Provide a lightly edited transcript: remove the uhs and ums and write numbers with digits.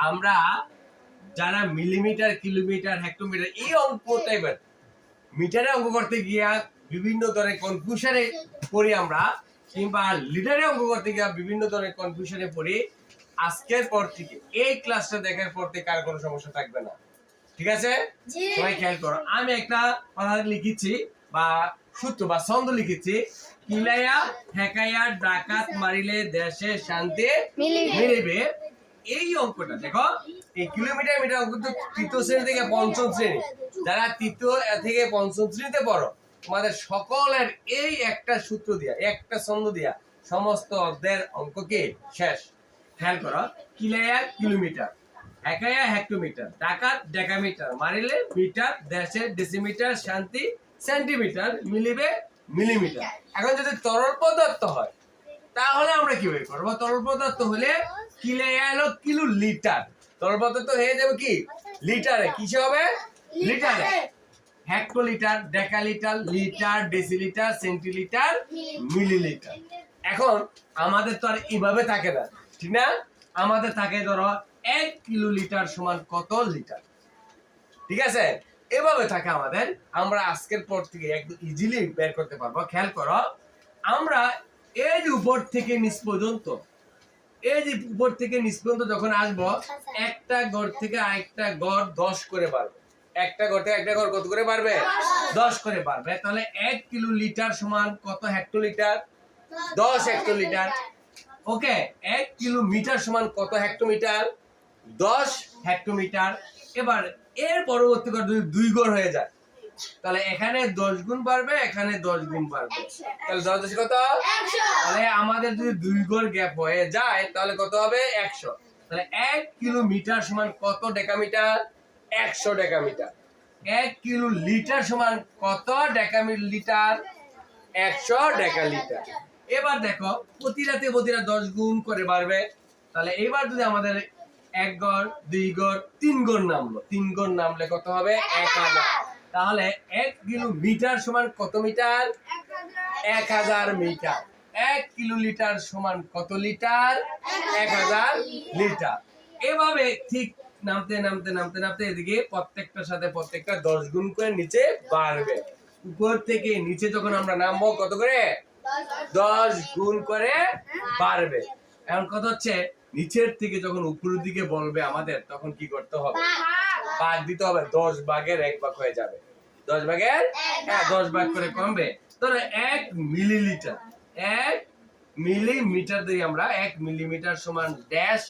আমরা যারা millimetre kilometre hectometre এই অঙ্ক টাইপের মিটারে অঙ্ক করতে গিয়া বিভিন্ন ধরনের কনফিউশনে পড়ি আমরা, কিংবা লিটারে অঙ্ক করতে গিয়া বিভিন্ন ধরনের কনফিউশনে পড়ি। আজকের পর থেকে এই ক্লাসটা দেখার পর থেকে আর কোনো সমস্যা থাকবে না। ঠিক আছে? সবাই খেয়াল করো, আমি একটা কথা লিখেছি বা সূত্র বা ছন্দ লিখেছি, কিলাইয়া হেকাইয়া ডাকাত মারিলে দেশে শান্তি মিলিবে। এই অঙ্কটা দেখো, এই কিলোমিটার মিটার অঙ্ক তো তৃতীয় শ্রেণী থেকে পঞ্চম শ্রেণী, যারা তৃতীয় থেকে পঞ্চম শ্রেণীতে পড়ো তোমাদের সকলের এই একটা সূত্র দিয়া একটা ছন্দ দিয়া সমস্ত অধ্যায়ের অঙ্ককে শেষ। খেয়াল করো, কিলাইয়া কিলোমিটার, হেকাইয়া হেক্টোমিটার, ডাকাত ডেকামিটার, মারিলে মিটার, দেশে ডেসিমিটার, শান্তি সেন্টিমিটার, মিলিবে মিলিমিটার। এখন যদি তরল পদার্থ হয় তাহলে আমরা কিভাবে করবো? তরল পদার্থ হলে কিলাইয়া হলো কিলো লিটার, তরল পদার্থ হয়ে যাবে কি লিটারে, কিসে হবে লিটারে। Hectolitre, decalitre, litre, decilitre, centilitre, millilitre. এখন আমাদের তো আর এইভাবে থাকে না, ঠিক না? আমাদের থাকে ধরো 1 কিলোলিটার সমান কত লিটার, ঠিক আছে? এভাবে থাকে আমাদের। আমরা আজকের পর থেকে একদম ইজিলি বের করতে পারবো। খেয়াল করো, আমরা এই যে উপর থেকে নিচ পর্যন্ত, এই যে উপর থেকে নিচ পর্যন্ত যখন আসবো, একটা গড় থেকে আরেকটা গড় 10 করে বাড়বে। একটা গড় থেকে একটা গড় কত করে বাড়বে? 10 করে বাড়বে। তাহলে 1 কিলো লিটার সমান কত হেক্টোলিটার? 10 হেক্টোলিটার। ওকে, 1 কিলোমিটার সমান কত হেক্টোমিটার? 10 হেক্টোমিটার। এবার এর পরবর্তী গড় যদি 2 গড় হয়ে যায় তাহলে এখানে 10 গুণ বাড়বে, এখানে 10 গুণ বাড়বে। তাহলে 10 10 কত? তাহলে আমাদের যদি 2 গড় গ্যাপ হয়ে যায় তাহলে কত হবে? 100। তাহলে 1 কিলোমিটার সমান কত ডেকামিটার? 100 ডেকামিটার। 1 কিলো লিটার সমান কত ডেকামিটার? 100 ডেকালিটার। এবার দেখো, প্রতি রাতে 10 গুণ করে বাড়বে। তাহলে এবার যদি আমাদের 1 গড় 2 গড় 3 গড় নামলো, 3 গড় নামলে কত হবে? 1000। তাহলে 1 কিলোমিটার সমান কত মিটার? 1000 মিটার। 1 কিলোলিটার সমান কত লিটার? 1000 লিটার। এভাবে ঠিক নামতে নামতে নামতে নামতে এদিকে প্রত্যেকটার সাথে প্রত্যেকটা 10 গুণ করে নিচে বাড়বে। উপর থেকে নিচে যখন আমরা নামবো কত করে? 10 গুণ করে বাড়বে। এখন কত হচ্ছে, নিচের থেকে যখন উপরের দিকে বলবে আমাদের, তখন কি করতে হবে? ভাগ দিতে হবে। 10 ভাগের 1 ভাগ হয়ে যাবে। 10 ভাগের 10 ভাগ করে কমবে। ধরো 1 মিলিলিটার, 1 মিলিমিটার দিয়ে আমরা 1 মিলিমিটার সমান ড্যাশ